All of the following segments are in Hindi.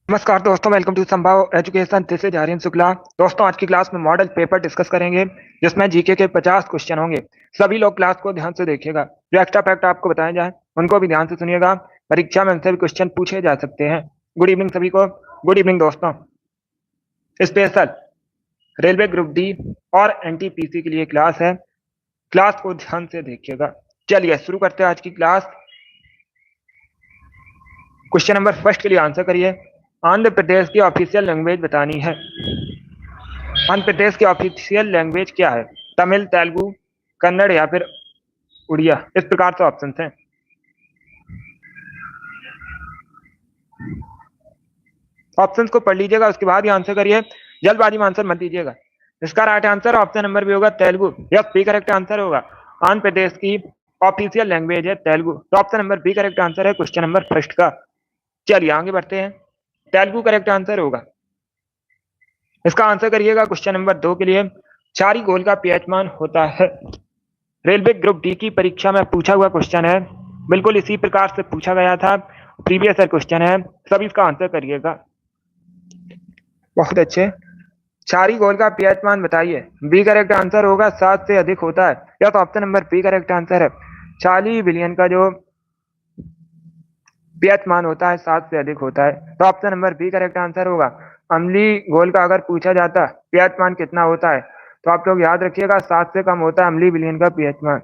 नमस्कार दोस्तों, welcome to Sambhav education. This is Aryan Shukla. दोस्तों, आज की क्लास में मॉडल पेपर डिस्कस करेंगे जिसमें जीके के 50 क्वेश्चन होंगे। सभी लोग क्लास को ध्यान से देखिएगा। जो एक्स्ट्रा फैक्ट आपको बताए जाए उनको भी ध्यान से सुनिएगा। परीक्षा में उनसे भी क्वेश्चन पूछे जा सकते हैं। गुड इवनिंग सभी को। गुड इवनिंग दोस्तों। स्पेशल रेलवे ग्रुप डी और एनटीपीसी के लिए क्लास है। क्लास को ध्यान से देखिएगा। चलिए शुरू करते हैं आज की क्लास। क्वेश्चन नंबर फर्स्ट के लिए आंसर करिए। आंध्र प्रदेश की ऑफिशियल लैंग्वेज बतानी है। आंध्र प्रदेश की ऑफिशियल लैंग्वेज क्या है? तमिल, तेलुगु, कन्नड़ या फिर उड़िया। इस प्रकार से ऑप्शन हैं। ऑप्शंस को पढ़ लीजिएगा, उसके बाद ही आंसर करिए। जल्दबाजी में आंसर मत दीजिएगा। इसका राइट आंसर ऑप्शन नंबर भी होगा Telugu. Yes, B correct answer होगा। आंध्र प्रदेश की ऑफिशियल लैंग्वेज है तेलुगु, तो option number B correct answer है क्वेश्चन नंबर फर्स्ट का। चलिए आगे बढ़ते हैं। तेलुगु करेक्ट आंसर होगा। इसका आंसर करिएगा क्वेश्चन नंबर 2 के लिए। चारी गोल का पीएच मान होता है। रेलवे ग्रुप डी की परीक्षा में पूछा हुआ क्वेश्चन है। बिल्कुल इसी प्रकार से पूछा गया था। प्रीवियस ईयर क्वेश्चन है। सभी इसका आंसर करिएगा। बहुत अच्छे। चारी गोल का पीएच मान बताइए। बी करेक्ट आंसर होगा। 7 से अधिक होता है। यह तो option number B correct answer है। 40 बिलियन का जो पीएच मान होता है 7 से अधिक होता है, तो option number B correct answer होगा। अम्ली गोल का अगर पूछा जाता पीएच मान कितना होता है, तो आप लोग याद रखिएगा 7 से कम होता है अम्ली बिलियन का पीएच मान।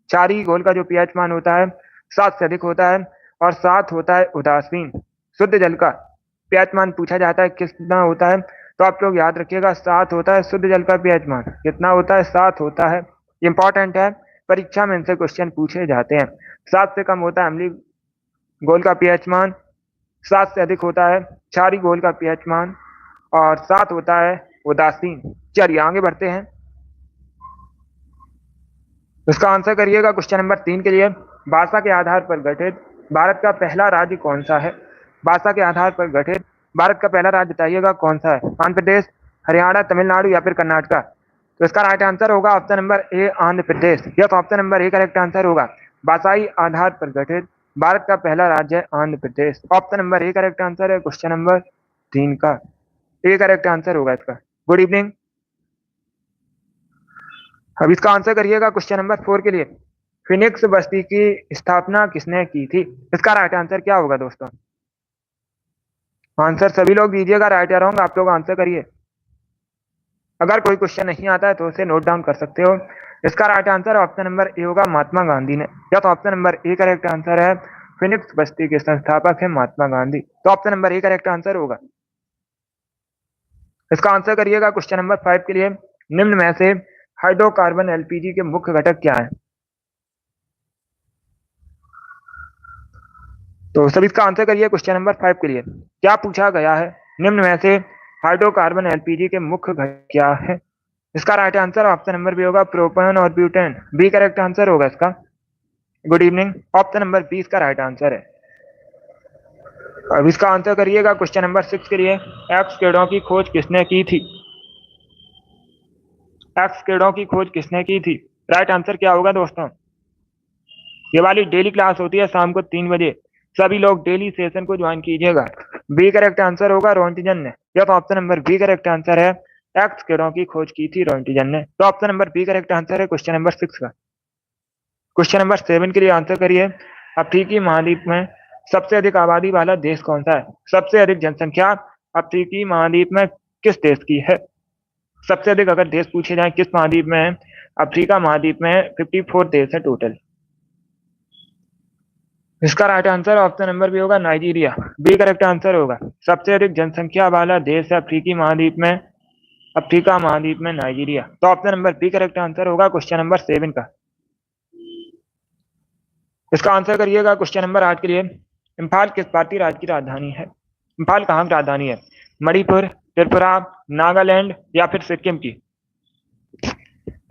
चारी गोल का जो पीएच मान होता है 7 से अधिक होता है, और 7 होता है उदासीन। शुद्ध जल का पीएच मान पूछा जाता है कितना होता है, तो आप लोग याद रखिएगा 7 होता है शुद्ध जल का पीएच मान। कितना होता है? 7 होता है। इंपॉर्टेंट है, परीक्षा में इनसे क्वेश्चन पूछे जाते हैं। 7 से कम होता है अम्ली गोल का पीएच मान, 7 से अधिक होता है क्षारी घोल का पीएच मान, और 7 होता है उदासीन। चलिए आगे बढ़ते हैं। इसका आंसर करिएगा क्वेश्चन नंबर 3 के लिए। भाषा के आधार पर गठित भारत का पहला राज्य कौन सा है? भाषा के आधार पर गठित भारत का पहला राज्य बताइएगा कौन सा है? आंध्र प्रदेश, हरियाणा, तमिलनाडु या फिर कर्नाटका। तो इसका राइट आंसर होगा ऑप्शन नंबर ए, आंध्र प्रदेश। यह तो option number A correct answer होगा। भाषाई आधार पर गठित भारत का पहला राज्य है Andhra Pradesh. Option number A correct answer है क्वेश्चन नंबर 3 का। ए करेक्ट आंसर होगा इसका। Good evening. अब इसका आंसर करिएगा क्वेश्चन नंबर 4 के लिए। फिनिक्स बस्ती की स्थापना किसने की थी? इसका राइट आंसर क्या होगा दोस्तों? आंसर सभी लोग दीजिएगा, राइट या रॉन्ग आप लोग आंसर करिए। अगर कोई क्वेश्चन नहीं आता है तो उसे नोट डाउन कर सकते हो। इसका right answer option number A होगा, महात्मा गांधी ने। या तो option number A correct answer है। फिनिक्स बस्ती के संस्थापक है महात्मा गांधी, तो option number A correct answer होगा। इसका आंसर करिएगा क्वेश्चन नंबर 5 के लिए। निम्न में से हाइड्रोकार्बन एलपीजी के मुख्य घटक क्या है? तो सभी इसका आंसर करिए क्वेश्चन नंबर 5 के लिए। क्या पूछा गया है? निम्न में से हाइड्रोकार्बन एलपीजी के मुख्य घटक क्या है? इसका right answer option number B होगा, प्रोपेन और ब्यूटेन। बी करेक्ट आंसर होगा इसका। Good evening. Option number B इसका राइट आंसर है। अब इसका आंसर करिएगा क्वेश्चन नंबर 6 के लिए। एक्स किरणों की खोज किसने की थी? एक्स किरणों की खोज किसने की थी? राइट आंसर क्या होगा दोस्तों? ये वाली डेली क्लास होती है शाम को 3 बजे। सभी लोग डेली सेशन को ज्वाइन कीजिएगा। बी करेक्ट आंसर होगा, रोंटिजन ने। यह तो option number B correct answer है। एक्स किरणों की खोज की थी रोंटिजन ने, तो option number B correct answer है क्वेश्चन नंबर 6 का। क्वेश्चन नंबर 7 के लिए आंसर करिए। अफ्रीकी महाद्वीप में सबसे अधिक आबादी वाला देश कौन सा है? सबसे अधिक जनसंख्या अफ्रीकी महाद्वीप में किस देश की है? सबसे अधिक अगर देश पूछे जाए किस महाद्वीप में है, अफ्रीका महाद्वीप में 54 देश है टोटल। इसका राइट आंसर ऑप्शन नंबर भी होगा, नाइजीरिया। बी करेक्ट आंसर होगा। सबसे अधिक जनसंख्या वाला देश है अफ्रीकी महाद्वीप में, अफ्रीका महाद्वीप में नाइजीरिया, तो option number B correct answer होगा क्वेश्चन नंबर 7 का। इसका आंसर करिएगा क्वेश्चन नंबर 8 के लिए। इम्फाल किस भारतीय राज्य की राजधानी है? इम्फाल कहाँ की राजधानी है? मणिपुर, त्रिपुरा, नागालैंड या फिर सिक्किम की?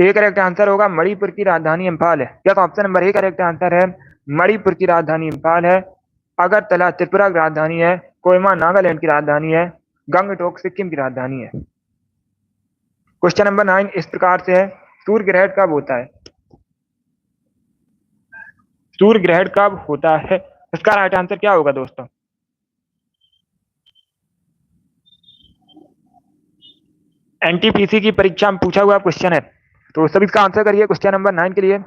ए करेक्ट आंसर होगा, मणिपुर की राजधानी इम्फाल है। या तो option number A correct answer है। मणिपुर की राजधानी इम्फाल है। अगरतला त्रिपुरा की राजधानी है। कोहिमा नागालैंड की राजधानी है। गंगटोक सिक्किम की राजधानी है। क्वेश्चन नंबर 9 इस प्रकार से है। सूर्य ग्रहण कब होता है? सूर्य ग्रहण कब होता है? इसका राइट आंसर क्या होगा दोस्तों? एनटीपीसी की परीक्षा में पूछा हुआ क्वेश्चन है, तो सभी इसका आंसर करिए क्वेश्चन नंबर 9 के लिए।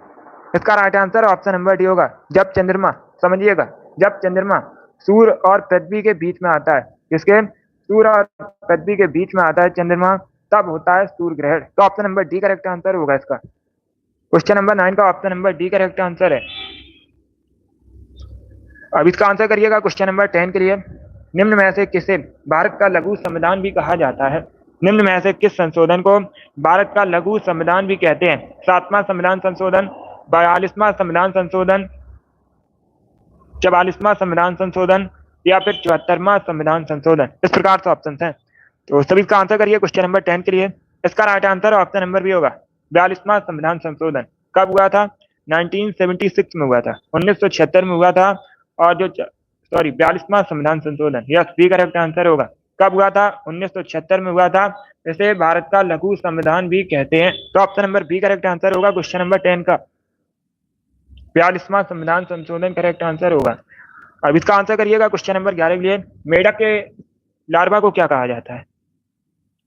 इसका right answer option number D होगा, जब चंद्रमा, समझिएगा, जब चंद्रमा सूर्य और पृथ्वी के बीच में आता है, किसके, सूर्य और पृथ्वी के बीच में आता है चंद्रमा, तब होता है सूर्य ग्रहण। तो option number D correct answer होगा इसका। क्वेश्चन नंबर 9 का option number D correct answer है। अब इसका आंसर करिएगा क्वेश्चन नंबर 10 के लिए। निम्न में से किसे भारत का लघु संविधान भी कहा जाता है? निम्न में से किस संशोधन को भारत का लघु संविधान भी कहते हैं? 7वां संविधान संशोधन, 42वां संविधान संशोधन, 44वां संविधान संशोधन या फिर 74वां संविधान संशोधन। इस प्रकार से ऑप्शन हैं, तो सभी इसका आंसर करिए क्वेश्चन नंबर 10 के लिए। इसका राइट आंसर ऑप्शन नंबर भी होगा, 42वां संविधान संशोधन। कब हुआ था? 1976 में हुआ था, 1976 में हुआ था। और जो 42वां संविधान संशोधन, यस बी करेक्ट आंसर होगा। कब हुआ था? 1976 में हुआ था। इसे भारत का लघु संविधान भी कहते हैं। तो option number B correct answer होगा क्वेश्चन नंबर 10 का, 42वां संविधान संशोधन करेक्ट आंसर होगा। अब इसका आंसर करिएगा क्वेश्चन नंबर 11 के लिए। मेढक के लार्वा को क्या कहा जाता है?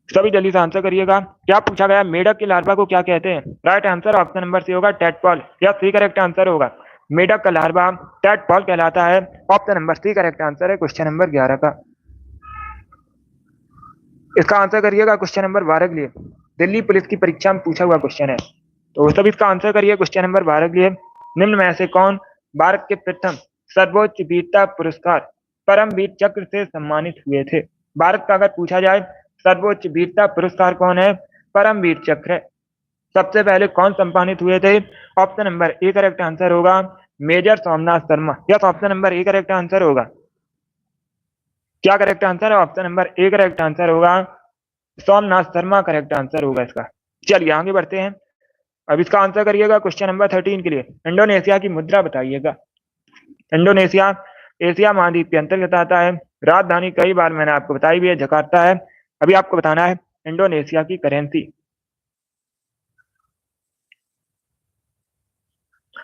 सभी जल्दी से आंसर करिएगा। क्या पूछा गया? मेढक के लार्वा को क्या कहते हैं? Right answer option number C होगा, टैडपॉल, या सी करेक्ट आंसर होगा। मेढक का लार्वा टैडपॉल कहलाता है। Option number C correct answer है क्वेश्चन नंबर 11 का। इसका आंसर करिएगा क्वेश्चन नंबर 12 के लिए। दिल्ली पुलिस की परीक्षा में पूछा हुआ क्वेश्चन है, तो सभी इसका आंसर करिए क्वेश्चन नंबर 12 के लिए। निम्न में से कौन भारत के प्रथम सर्वोच्च वीरता पुरस्कार परमवीर चक्र से सम्मानित हुए थे? भारत का अगर पूछा जाए सर्वोच्च वीरता पुरस्कार कौन है? परमवीर चक्र है। सबसे पहले कौन सम्मानित हुए थे? Option number A correct answer होगा, major Somnath Sharma. Yes, option number A correct answer होगा। क्या करेक्ट आंसर है? Option number A correct answer होगा, सोमनाथ शर्मा करेक्ट आंसर होगा इसका। चलिए आगे बढ़ते हैं। अब इसका आंसर करिएगा क्वेश्चन नंबर 13 के लिए। इंडोनेशिया की मुद्रा बताइएगा। इंडोनेशिया एशिया महाद्वीप के अंतर्गत आता है। राजधानी कई बार मैंने आपको बताई भी है, जकार्ता है। अभी आपको बताना है इंडोनेशिया की करेंसी।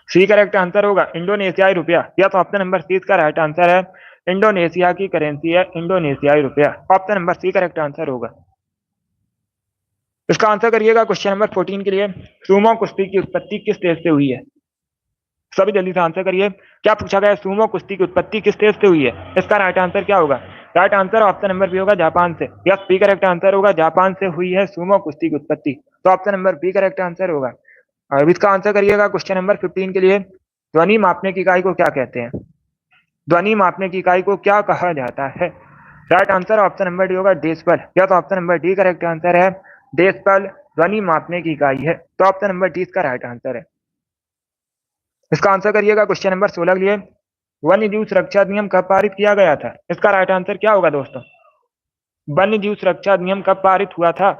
सी करेक्ट आंसर होगा, इंडोनेशियाई रुपया। यस, ऑप्शन नंबर सी इसका राइट आंसर है। इंडोनेशिया की करेंसी है इंडोनेशियाई रुपया। Option number C correct answer होगा। इसका आंसर करिएगा क्वेश्चन नंबर 14 के लिए। सुमो कुश्ती की उत्पत्ति किस देश से हुई है? सभी जल्दी से आंसर करिए। क्या पूछा गया? सुमो कुश्ती की उत्पत्ति किस देश से हुई है? इसका राइट आंसर क्या होगा? Right answer option number B होगा, जापान से। यस, बी करेक्ट आंसर होगा, जापान से हुई है सुमो कुश्ती की उत्पत्ति। तो option number B correct answer होगा। अब इसका आंसर करिएगा क्वेश्चन नंबर 15 के लिए। ध्वनि मापने की इकाई को क्या कहते हैं? ध्वनि मापने की इकाई को क्या कहा जाता है? Right answer option number D होगा, decibel. Yes, option number D correct answer है। डेसिबल ध्वनि मापने की इकाई है। तो ऑप्शन नंबर डी इसका राइट आंसर है। इसका आंसर करिएगा क्वेश्चन नंबर 16 के लिए। वन्य जीव सुरक्षा अधिनियम कब पारित किया गया था? इसका राइट आंसर क्या होगा दोस्तों? वन्य जीव सुरक्षा अधिनियम कब पारित हुआ था?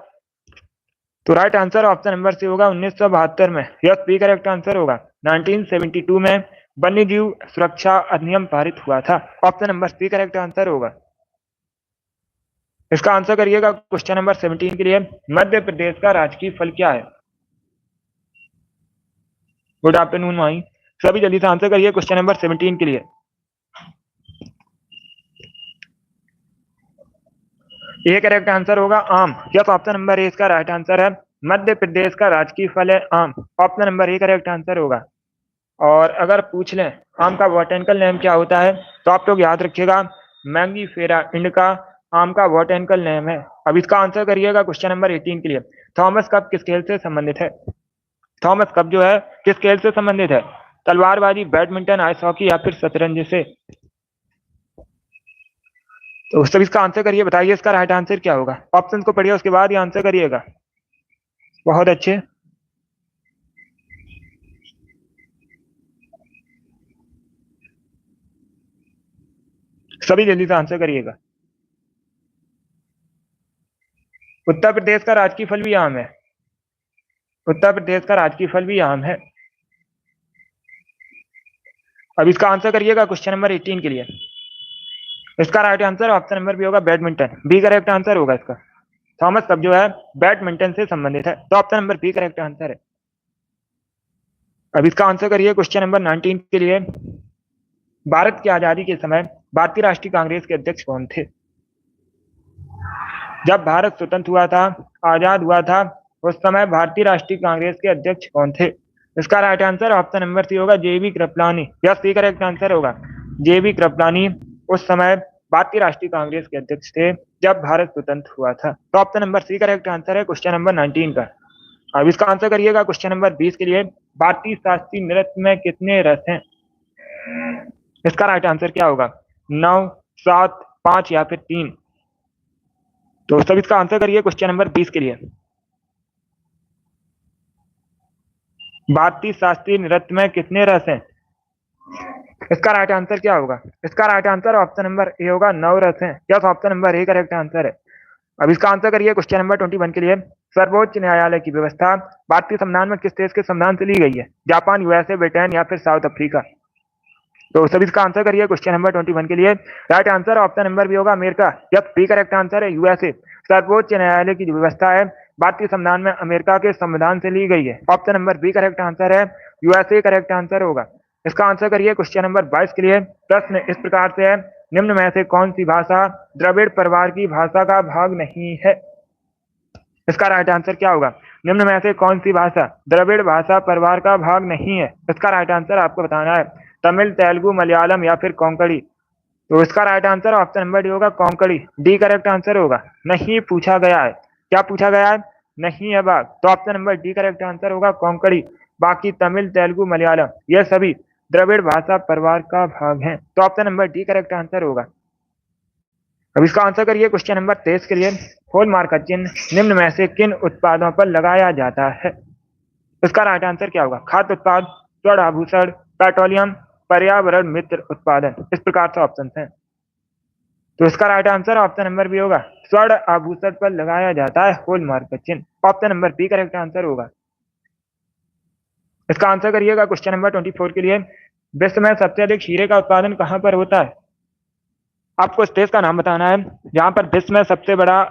तो right answer option number C होगा, 1972 में। यस, बी करेक्ट आंसर होगा, 1972 में वन्य जीव सुरक्षा अधिनियम पारित हुआ था। Option number C correct answer होगा। इसका आंसर करिएगा क्वेश्चन नंबर 17 के लिए। मध्य प्रदेश का राजकीय फल क्या है? गुड आफ्टरनून माई। सभी जल्दी से आंसर करिए क्वेश्चन नंबर 17 के लिए। ए करेक्ट आंसर होगा, आम। यस, ऑप्शन नंबर ए इसका राइट आंसर है। मध्य प्रदेश का राजकीय फल है आम। Option number A correct answer होगा। और अगर पूछ लें आम का बॉटेनिकल नेम क्या होता है, तो आप लोग याद रखिएगा, मैंगीफेरा इंडिका आम का बॉटेनिकल नेम है। अब इसका आंसर करिएगा क्वेश्चन नंबर 18 के लिए। थॉमस कप किस खेल से संबंधित है? थॉमस कप जो है किस खेल से संबंधित है? तलवारबाजी, बैडमिंटन, आइस हॉकी या फिर शतरंज से? तो सब इसका आंसर करिए, बताइए इसका राइट आंसर क्या होगा। ऑप्शन को पढ़िए, उसके बाद ही आंसर करिएगा। बहुत अच्छे। सभी जल्दी से आंसर करिएगा। उत्तर प्रदेश का राजकीय फल भी आम है। उत्तर प्रदेश का राजकीय फल भी आम है। अब इसका आंसर करिएगा क्वेश्चन नंबर 18 के लिए। इसका right answer option number B होगा, बैडमिंटन। बी करेक्ट आंसर होगा इसका। थॉमस कप जो है बैडमिंटन से संबंधित है। तो option number B correct answer है। अब इसका आंसर करिए क्वेश्चन नंबर 19 के लिए। भारत की आजादी के समय भारतीय राष्ट्रीय कांग्रेस के अध्यक्ष कौन थे? जब भारत स्वतंत्र हुआ था, आजाद हुआ था उस समय भारतीय राष्ट्रीय कांग्रेस के अध्यक्ष कौन थे? इसका right answer option number C होगा जेबी कृपलानी। यह सी करेक्ट आंसर होगा। जेबी कृपलानी उस समय भारतीय राष्ट्रीय कांग्रेस के अध्यक्ष थे जब भारत स्वतंत्र हुआ था। तो option number C correct answer है क्वेश्चन नंबर 19 का। अब इसका आंसर करिएगा क्वेश्चन नंबर 20 के लिए। भारतीय शास्त्रीय नृत्य में कितने रस हैं? इसका राइट आंसर क्या होगा? 9, 7, 5 या फिर 3? तो सब इसका आंसर करिए क्वेश्चन नंबर 20 के लिए। भारतीय शास्त्रीय नृत्य में कितने रस हैं? इसका राइट आंसर क्या होगा? इसका right answer option number A होगा, 9 रस हैं। Yes, option number A correct answer है। अब इसका आंसर करिए क्वेश्चन नंबर 21 के लिए। सर्वोच्च न्यायालय की व्यवस्था भारतीय संविधान में किस देश के संविधान से ली गई है? जापान, यूएसए, ब्रिटेन या फिर साउथ अफ्रीका? तो सभी इसका आंसर करिए क्वेश्चन नंबर 21 के लिए। Right answer option number B होगा, America. Yes, B correct answer है, यूएसए। सर्वोच्च न्यायालय की जो व्यवस्था है भारतीय संविधान में अमेरिका के संविधान से ली गई है। Option number B correct answer है, यूएसए करेक्ट आंसर होगा। इसका आंसर करिए क्वेश्चन नंबर 22 के लिए। प्रश्न इस प्रकार से है, निम्न में से कौन सी भाषा द्रविड़ परिवार की भाषा का भाग नहीं है? इसका राइट आंसर क्या होगा? निम्न में से कौन सी भाषा द्रविड़ भाषा परिवार का भाग नहीं है? इसका राइट आंसर आपको बताना है। तमिल, तेलुगु, मलयालम या फिर कोंकणी? तो इसका right answer option number D होगा, कोंकणी। डी करेक्ट आंसर होगा। नहीं पूछा गया है। क्या पूछा गया है? नहीं है भाग। तो option number D correct answer होगा, कोंकणी। बाकी तमिल, तेलुगु, मलयालम ये सभी द्रविड़ भाषा परिवार का भाग हैं। तो option number D correct answer होगा। अब इसका आंसर करिए क्वेश्चन नंबर 23 के लिए। हॉलमार्क का चिन्ह निम्न में से किन उत्पादों पर लगाया जाता है? इसका राइट आंसर क्या होगा? खाद्य उत्पाद, स्वर्ण आभूषण, पेट्रोलियम, पर्यावरण मित्र उत्पादन। इस प्रकार से ऑप्शन हैं। तो इसका right answer option number B होगा, स्वर्ण आभूषण पर लगाया जाता है हॉलमार्क का चिन्ह। Option number B correct answer होगा। इसका आंसर करिएगा क्वेश्चन नंबर 24 के लिए। विश्व में सबसे अधिक हीरे का उत्पादन कहां पर होता है? आपको इस देश का नाम बताना है जहां पर विश्व में सबसे बड़ा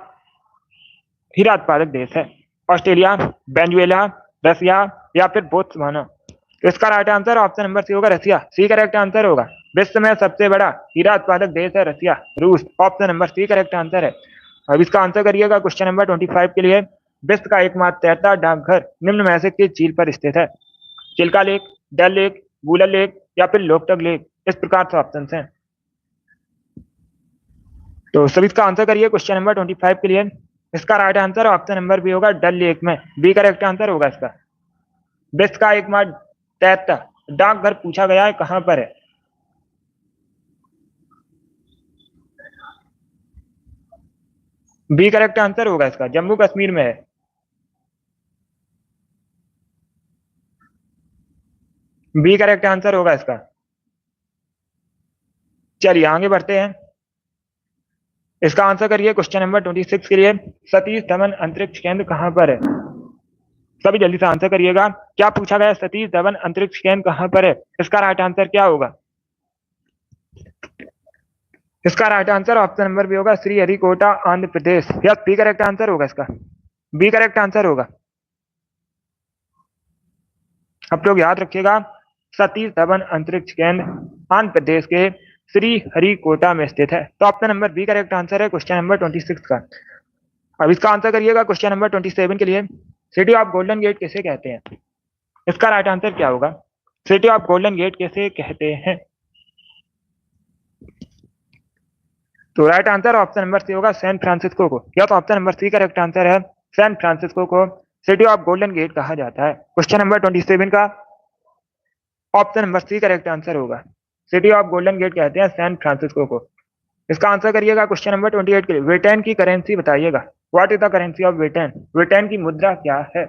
हीरा उत्पादक देश है। ऑस्ट्रेलिया, वेनेजुएला, रसिया या फिर बोत्सवाना? तो इसका right answer option number C होगा, रसिया। सी करेक्ट आंसर होगा। विश्व में सबसे बड़ा हीरा उत्पादक देश है रसिया, रूस। Option number C correct answer है। अब इसका आंसर करिएगा क्वेश्चन नंबर 25 के लिए। विश्व का एकमात्र तैरता डाकघर निम्न में से किस झील पर स्थित है? चिल्का लेक, डल लेक, वुलर लेक या फिर लोकटक लेक? इस प्रकार से ऑप्शन हैं। तो सभी इसका आंसर करिए क्वेश्चन नंबर 25 के लिए। इसका right answer option number B होगा, डल लेक में। बी करेक्ट आंसर होगा इसका। विश्व का एकमात्र तैरता डाकघर पूछा गया है कहां पर है? बी करेक्ट आंसर होगा इसका, जम्मू कश्मीर में है। बी करेक्ट आंसर होगा इसका। चलिए आगे बढ़ते हैं। इसका आंसर करिए क्वेश्चन नंबर 26 के लिए। सतीश धवन अंतरिक्ष केंद्र कहां पर है? सभी जल्दी से आंसर करिएगा। क्या पूछा गया? सतीश धवन अंतरिक्ष केंद्र कहां पर है? इसका राइट आंसर क्या होगा? इसका right answer option number B होगा, Sriharikota, Andhra Pradesh. Yes, B correct answer होगा इसका। बी करेक्ट आंसर होगा। आप लोग याद रखिएगा, सतीश धवन अंतरिक्ष केंद्र आंध्र प्रदेश के श्रीहरिकोटा में स्थित है। तो option number B correct answer है क्वेश्चन नंबर 26 का। अब इसका आंसर करिएगा क्वेश्चन नंबर 27 के लिए। सिटी ऑफ गोल्डन गेट किसे कहते हैं? इसका राइट आंसर क्या होगा? सिटी ऑफ गोल्डन गेट किसे कहते हैं? तो right answer option number C होगा, सैन फ्रांसिस्को को। या तो option number C correct answer है, सैन फ्रांसिस्को को सिटी ऑफ गोल्डन गेट कहा जाता है। क्वेश्चन नंबर 27 का option number C correct answer होगा। सिटी ऑफ गोल्डन गेट कहते हैं सैन फ्रांसिस्को को। इसका आंसर करिएगा क्वेश्चन नंबर 28 के लिए। ब्रिटेन की करेंसी बताइएगा। What is the currency of Britain? Britain की मुद्रा क्या है?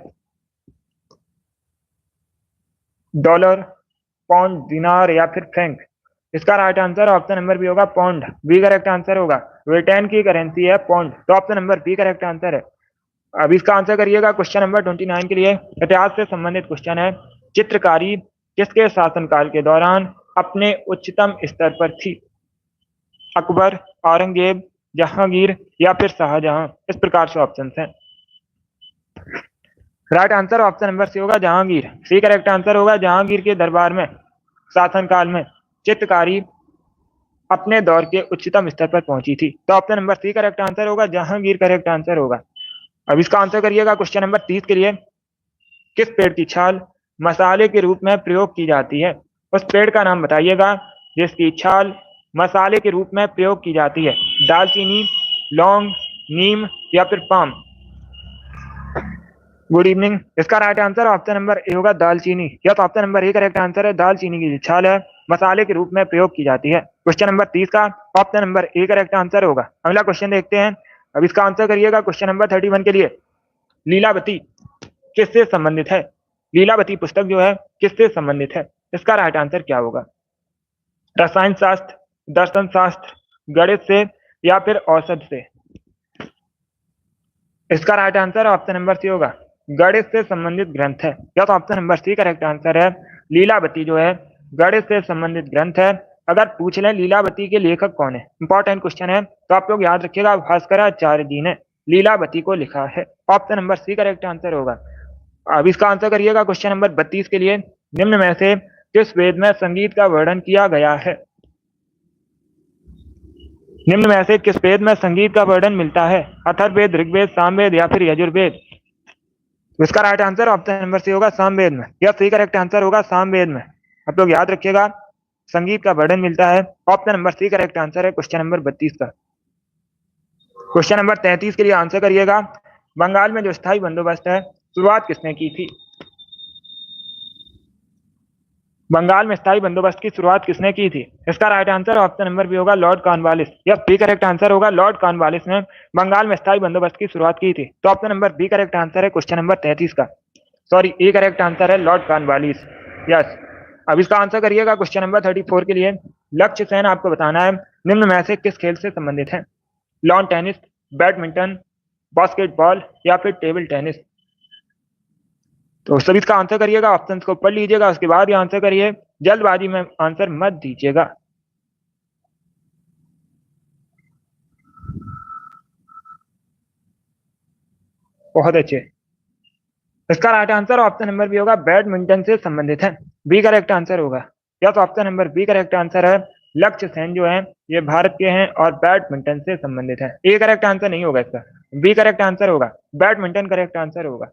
डॉलर, पाउंड, दिनार या फिर फ्रैंक? इसका right answer option number B होगा, पाउंड। बी करेक्ट आंसर होगा। ब्रिटेन की करेंसी है पाउंड। तो option number B correct answer है। अब इसका आंसर करिएगा क्वेश्चन नंबर 29 के लिए। इतिहास से संबंधित क्वेश्चन है। चित्रकारी किसके शासनकाल के दौरान अपने उच्चतम स्तर पर थी? अकबर, औरंगजेब, जहांगीर या फिर शाहजहां? इस प्रकार से ऑप्शन हैं। Right answer option number C होगा, जहांगीर। सी करेक्ट आंसर होगा। जहांगीर के दरबार में शासनकाल में चित्रकारी अपने दौर के उच्चतम स्तर पर पहुंची थी। तो option number C correct answer होगा, जहांगीर करेक्ट आंसर होगा। अब इसका आंसर करिएगा क्वेश्चन नंबर 30 के लिए। किस पेड़ की छाल मसाले के रूप में प्रयोग की जाती है? उस पेड़ का नाम बताइएगा जिसकी छाल मसाले के रूप में प्रयोग की जाती है। दालचीनी, लौंग, नीम या फिर पाम। Good evening. इसका right answer option number A होगा दालचीनी। यह तो option number A correct answer है। दालचीनी की छाल है मसाले के रूप में प्रयोग की जाती है। क्वेश्चन नंबर 30 का option number A correct answer होगा। अगला क्वेश्चन देखते हैं। अब इसका आंसर करिएगा क्वेश्चन नंबर 31 के लिए। लीलावती किससे संबंधित है? लीलावती पुस्तक जो है किससे संबंधित है? इसका राइट आंसर क्या होगा? रसायन शास्त्र, दर्शन शास्त्र, गणित से या फिर औषध से? इसका right answer option number C होगा। गणित से संबंधित ग्रंथ है। या तो option number C correct answer है। लीलावती जो है गणित से संबंधित ग्रंथ है। अगर पूछ लें लीलावती के लेखक कौन है, इंपॉर्टेंट क्वेश्चन है, तो आप लोग याद रखिएगा भास्कराचार्य जी ने लीलावती को लिखा है। Option number C correct answer होगा। अब इसका आंसर करिएगा क्वेश्चन नंबर 32 के लिए। निम्न में से किस वेद में संगीत का वर्णन किया गया है? निम्न में से किस वेद में संगीत का वर्णन मिलता है? अथर्ववेद, ऋग्वेद, सामवेद या फिर यजुर्वेद? तो इसका right answer option number C होगा सामवेद में। यह सही करेक्ट आंसर होगा सामवेद में। आप लोग याद रखिएगा संगीत का वर्णन मिलता है। Option number C correct answer है क्वेश्चन नंबर 32 का। क्वेश्चन नंबर 33 के लिए आंसर करिएगा। बंगाल में जो स्थायी बंदोबस्त है शुरुआत किसने की थी? बंगाल में स्थायी बंदोबस्त की शुरुआत किसने की थी? इसका right answer option number B होगा लॉर्ड कॉर्नवालिस। यह बी करेक्ट आंसर होगा। लॉर्ड कॉर्नवालिस ने बंगाल में स्थायी बंदोबस्त की शुरुआत की थी। तो option number B correct answer है क्वेश्चन नंबर 33 का। सॉरी, ए करेक्ट आंसर है लॉर्ड कॉर्नवालिस। यस। अब इसका आंसर करिएगा क्वेश्चन नंबर 34 के लिए। लक्ष्य सेन आपको बताना है निम्न में से किस खेल से संबंधित है? लॉन टेनिस, बैडमिंटन, बास्केटबॉल या फिर टेबल टेनिस? तो सभी इसका आंसर करिएगा। ऑप्शंस को पढ़ लीजिएगा, उसके बाद ही आंसर करिए। जल्दबाजी में आंसर मत दीजिएगा। बहुत अच्छे। इसका right answer option number B होगा बैडमिंटन से संबंधित है। बी करेक्ट आंसर होगा। या तो option number B correct answer है। लक्ष्य सेन जो है ये भारत के हैं और बैडमिंटन से संबंधित है। ए करेक्ट आंसर नहीं होगा इसका। बी करेक्ट आंसर होगा। बैडमिंटन करेक्ट आंसर होगा।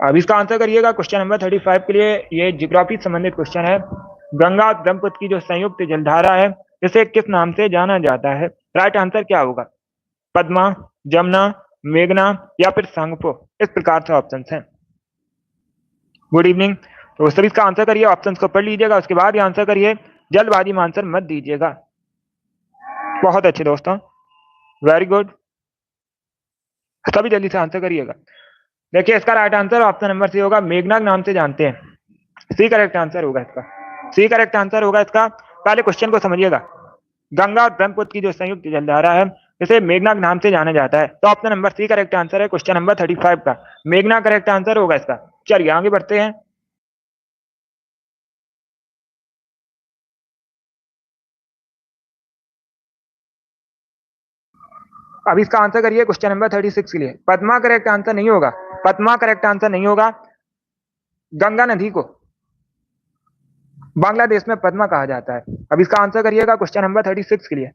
अब इसका आंसर करिएगा क्वेश्चन नंबर 35 के लिए। ये जियोग्राफी संबंधित क्वेश्चन है। गंगा और ब्रह्मपुत्र की जो संयुक्त जलधारा है इसे किस नाम से जाना जाता है? राइट आंसर क्या होगा? पद्मा, जमुना, मेघना या फिर संगपो? इस प्रकार से ऑप्शन हैं। Good evening. तो सभी इसका आंसर करिए। ऑप्शंस को पढ़ लीजिएगा, उसके बाद ही आंसर करिए। जल्दबाजी में आंसर मत दीजिएगा। बहुत अच्छे दोस्तों, वेरी गुड। सभी जल्दी से आंसर करिएगा। देखिए इसका right answer option number C होगा। मेघना के नाम से जानते हैं। सी करेक्ट आंसर होगा इसका। सी करेक्ट आंसर होगा इसका। पहले क्वेश्चन को समझिएगा। गंगा और ब्रह्मपुत्र की जो संयुक्त जलधारा है इसे मेघना के नाम से जाना जाता है। तो option number C correct answer है क्वेश्चन नंबर 35 का। मेघना करेक्ट आंसर होगा इसका। चलिए आगे बढ़ते हैं। अब इसका आंसर करिए क्वेश्चन नंबर 36 के लिए। पद्मा करेक्ट आंसर नहीं होगा। पद्मा करेक्ट आंसर नहीं होगा। गंगा नदी को बांग्लादेश में पद्मा कहा जाता है। अब इसका आंसर करिएगा क्वेश्चन नंबर 36 के लिए।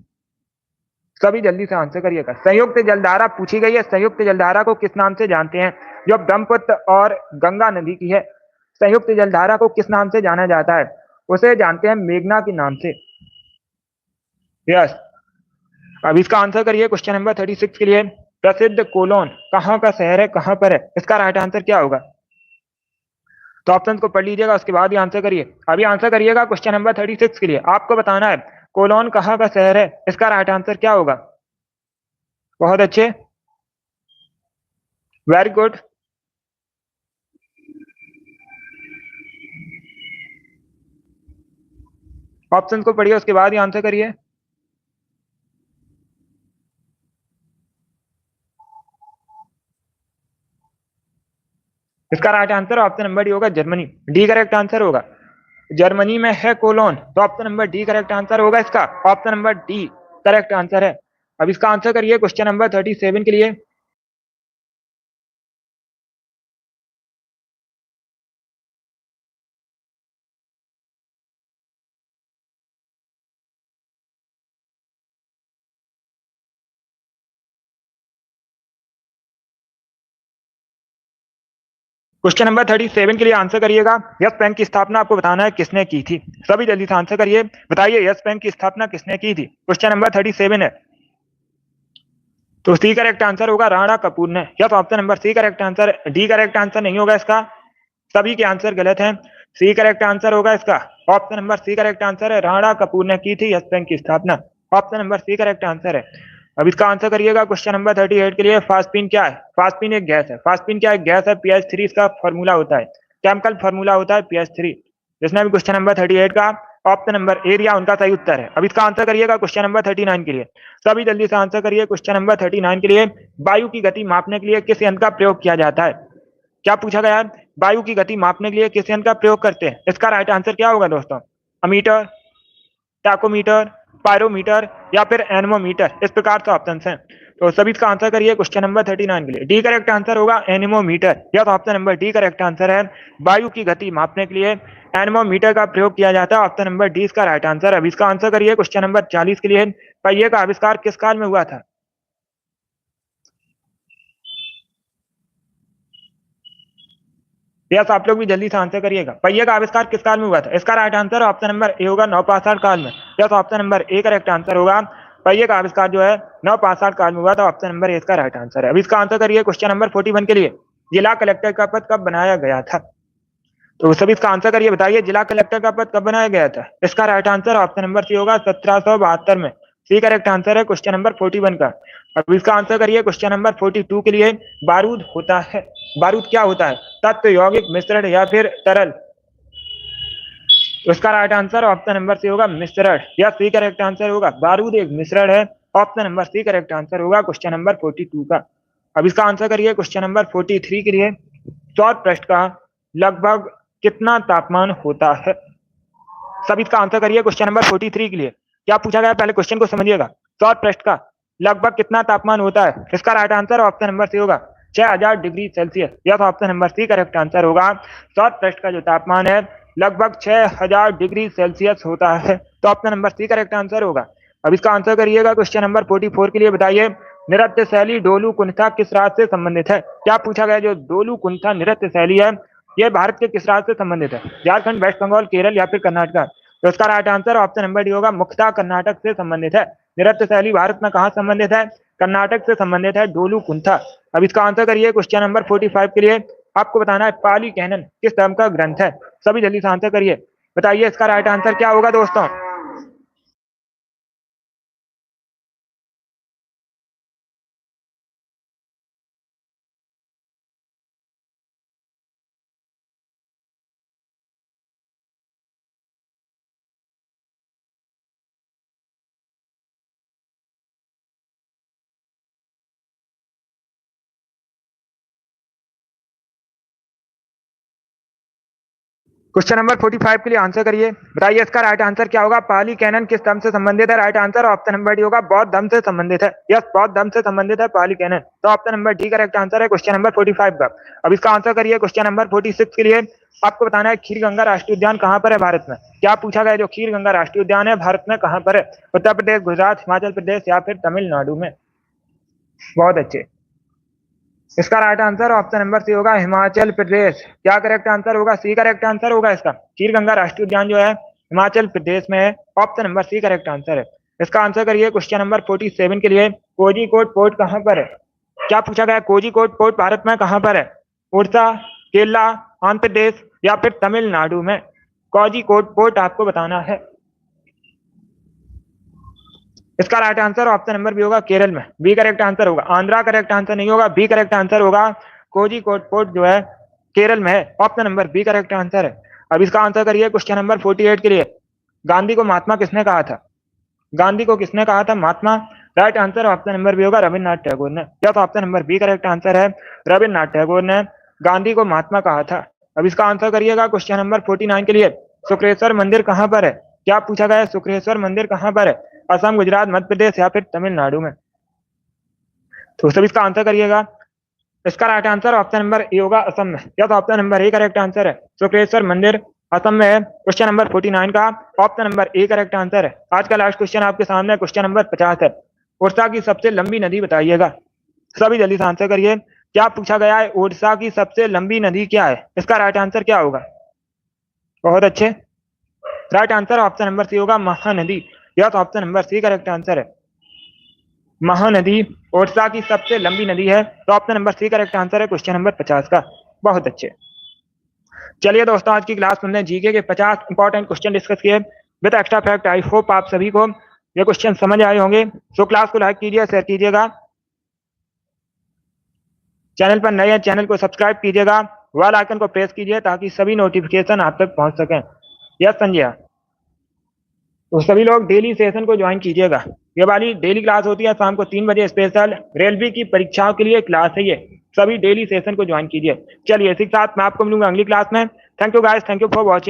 सभी जल्दी से आंसर करिएगा। संयुक्त जलधारा पूछी गई है। संयुक्त जलधारा को किस नाम से जानते हैं? जो ब्रह्मपुत्र और गंगा नदी की है, संयुक्त जलधारा को किस नाम से जाना जाता है? उसे जानते हैं मेघना के नाम से। यस। अब इसका आंसर करिए क्वेश्चन नंबर 36 के लिए। प्रसिद्ध कोलोन कहाँ का शहर है, कहाँ पर है? इसका राइट आंसर क्या होगा? तो ऑप्शन को पढ़ लीजिएगा, उसके बाद ही आंसर करिए। अभी आंसर करिएगा क्वेश्चन नंबर 36 के लिए। आपको बताना है कोलोन कहाँ का शहर है। इसका राइट आंसर क्या होगा? बहुत अच्छे, वेरी गुड। ऑप्शन को पढ़िए, उसके बाद ही आंसर करिए। इसका right answer option number D होगा जर्मनी। डी करेक्ट आंसर होगा। जर्मनी में है कोलोन, तो option number D correct answer होगा इसका। Option number D correct answer है। अब इसका आंसर करिए क्वेश्चन नंबर 37 के लिए। क्वेश्चन नंबर 37 के लिए आंसर करिएगा। यस बैंक की स्थापना आपको बताना है किसने की थी। सभी जल्दी से आंसर करिए, बताइए यस बैंक की स्थापना किसने की थी। क्वेश्चन नंबर 37 है, तो सी करेक्ट आंसर होगा राणा कपूर ने। Yes option number C correct answer, D correct answer नहीं होगा इसका, सभी के आंसर गलत हैं। सी करेक्ट आंसर होगा इसका, option number C correct answer है, राणा कपूर ने की थी यस बैंक की स्थापना। Option number C correct answer है। अब इसका आंसर करिएगा। क्वेश्चन नंबर 38 के लिए, फास्पिन क्या है। फास्पिन एक गैस है, फास्पिन क्या है, गैस है। पीएच3 इसका फॉर्मूला होता है, केमिकल फॉर्मूला होता है पीएच3। जिसने भी क्वेश्चन नंबर 38 का ऑप्शन नंबर एरिया उनका सही उत्तर है। अब इसका आंसर करिएगा क्वेश्चन नंबर 39 के लिए, सभी जल्दी से आंसर करिए। क्वेश्चन नंबर 39 के लिए, वायु की गति मापने के लिए किस यंत्र का प्रयोग किया जाता है। क्या पूछा गया है, वायु की गति मापने के लिए किस यंत्र का प्रयोग करते हैं। इसका राइट आंसर क्या होगा दोस्तों, अमीटर, टैकोमीटर, पायरोमीटर या फिर एनेमोमीटर, इस प्रकार से ऑप्शन हैं। तो सभी इसका आंसर करिए क्वेश्चन नंबर 39 के लिए। डी करेक्ट आंसर होगा एनेमोमीटर। यह option number D correct answer है, वायु की गति मापने के लिए एनेमोमीटर का प्रयोग किया जाता है। ऑप्शन नंबर डी इसका राइट आंसर। अब इसका आंसर करिए क्वेश्चन नंबर 40 के लिए, पहिए का आविष्कार किस काल में हुआ था। यस आप लोग भी जल्दी से आंसर करिएगा, पहिए का आविष्कार किस काल में हुआ था। इसका right answer option number A होगा, नवपाषाण काल में। Yes option number A correct answer होगा, पहिए का आविष्कार जो है नवपाषाण काल में हुआ था। ऑप्शन नंबर ए इसका राइट आंसर है। अब इसका आंसर करिए क्वेश्चन नंबर 41 के लिए, जिला कलेक्टर का पद कब बनाया गया था। तो सभी इसका आंसर करिए, बताइए जिला कलेक्टर का पद कब बनाया गया था। इसका right answer option number C होगा, 1772 में। सी करेक्ट आंसर है क्वेश्चन नंबर 41 का। अब इसका आंसर करिए क्वेश्चन नंबर 42 के लिए, बारूद होता है, बारूद क्या होता है, तत्व, यौगिक, मिश्रण या फिर तरल। तो इसका right answer option number C होगा, मिश्रण। या सी करेक्ट आंसर होगा, बारूद एक मिश्रण है। Option number C correct answer होगा क्वेश्चन नंबर 42 का। अब इसका आंसर करिए क्वेश्चन नंबर 43 के लिए, सौर पृष्ठ का लगभग कितना तापमान होता है। सब इसका आंसर करिए क्वेश्चन नंबर 43 के लिए। क्या पूछा गया, पहले क्वेश्चन को समझिएगा। सौर पृष्ठ का लगभग कितना तापमान होता है। इसका right answer option number C होगा, 6000 डिग्री सेल्सियस। यह option number C correct answer होगा, सौर पृष्ठ का जो तापमान है लगभग 6000 डिग्री सेल्सियस होता है। तो option number C correct answer होगा। अब इसका आंसर करिएगा क्वेश्चन नंबर 44 के लिए, बताइए नृत्य शैली डोलू कुंठा किस राज्य से संबंधित है। क्या पूछा गया, जो डोलू कुंठा नृत्य शैली है यह भारत के किस राज्य से संबंधित है। झारखंड, वेस्ट बंगाल, केरल या फिर कर्नाटक। तो इसका right answer option number D होगा, मुख्यतः कर्नाटक से संबंधित है। नृत्य शैली भारत में कहाँ संबंधित है, कर्नाटक से संबंधित है, डोलू कुंठा। अब इसका आंसर करिए क्वेश्चन नंबर 45 के लिए, आपको बताना है पाली कैनन किस धर्म का ग्रंथ है। सभी जल्दी से आंसर करिए, बताइए इसका राइट आंसर क्या होगा दोस्तों। क्वेश्चन नंबर 45 के लिए आंसर करिए, बताइए इसका राइट आंसर क्या होगा। पाली कैनन किस धर्म से संबंधित है। Right answer option number D होगा, बौद्ध धर्म से संबंधित है। यस, बौद्ध धर्म से संबंधित है पाली कैनन। तो option number D correct answer है क्वेश्चन नंबर 45 का। अब इसका आंसर करिए क्वेश्चन नंबर 46 के लिए, आपको बताना है खीर गंगा राष्ट्रीय उद्यान कहाँ पर है भारत में। क्या पूछा गया, जो खीर गंगा राष्ट्रीय उद्यान है भारत में कहाँ पर है। उत्तर प्रदेश, गुजरात, हिमाचल प्रदेश या फिर तमिलनाडु में। बहुत अच्छे। इसका right answer option number C होगा, हिमाचल प्रदेश। क्या करेक्ट आंसर होगा, सी करेक्ट आंसर होगा इसका। खीर गंगा राष्ट्रीय उद्यान जो है हिमाचल प्रदेश में है। Option number C correct answer है। इसका आंसर करिए क्वेश्चन नंबर 47 के लिए, कोझीकोड पोर्ट कहाँ पर है। क्या पूछा गया, कोझीकोड पोर्ट भारत में कहाँ पर है। उड़ीसा, केरला, आंध्र प्रदेश या फिर तमिलनाडु में। कोझीकोड पोर्ट आपको बताना है। इसका right answer option number B होगा, केरल में। बी करेक्ट आंसर होगा, आंध्रा करेक्ट आंसर नहीं होगा, बी करेक्ट आंसर होगा। कोझीकोड पोर्ट जो है केरल में है। Option number B correct answer है। अब इसका आंसर करिए क्वेश्चन नंबर 48 के लिए, गांधी को महात्मा किसने कहा था। गांधी को किसने कहा था Mahatma. Right answer option number B होगा, रविन्द्रनाथ टैगोर ने। या तो option number B correct answer है, रविन्द्रनाथ टैगोर ने गांधी को महात्मा कहा था। अब इसका आंसर करिएगा क्वेश्चन नंबर 49 के लिए, शुक्रेश्वर मंदिर कहाँ पर है। क्या पूछा गया है, शुक्रेश्वर मंदिर कहाँ पर है। असम, गुजरात, मध्य प्रदेश या फिर तमिलनाडु में। तो सब इसका आंसर करिएगा। इसका right answer option number A होगा, असम में। या तो option number A correct answer है, शुक्रेश्वर मंदिर असम में है। क्वेश्चन नंबर 49 का option number A correct answer है। आज का लास्ट क्वेश्चन आपके सामने क्वेश्चन नंबर 50 है। उड़ीसा की सबसे लंबी नदी बताइएगा। सभी जल्दी से आंसर करिए, क्या पूछा गया है, ओडिशा की सबसे लंबी नदी क्या है? इसका राइट आंसर क्या होगा? बहुत अच्छे, right answer option number C होगा, महानदी। यह तो option number C correct answer है। महानदी ओडिशा की सबसे लंबी नदी है, तो option number C correct answer है क्वेश्चन नंबर 50 का। बहुत अच्छे। चलिए दोस्तों, आज की क्लास में हमने जीके के 50 इंपॉर्टेंट क्वेश्चन डिस्कस किए with extra fact. I hope आप सभी को ये क्वेश्चन समझ आए होंगे। सो क्लास को लाइक कीजिए, शेयर कीजिएगा, चैनल पर नए हैं चैनल को सब्सक्राइब कीजिएगा, बेल आइकन को प्रेस कीजिए ताकि सभी नोटिफिकेशन आप तक पहुंच सकें। यस संजय, तो सभी लोग डेली सेशन को ज्वाइन कीजिएगा। ये वाली डेली क्लास होती है शाम को 3 बजे, स्पेशल रेलवे की परीक्षाओं के लिए क्लास है ये। सभी डेली सेशन को ज्वाइन कीजिए। चलिए इसी के साथ मैं आपको मिलूंगा अगली क्लास में। Thank you guys, thank you for watching.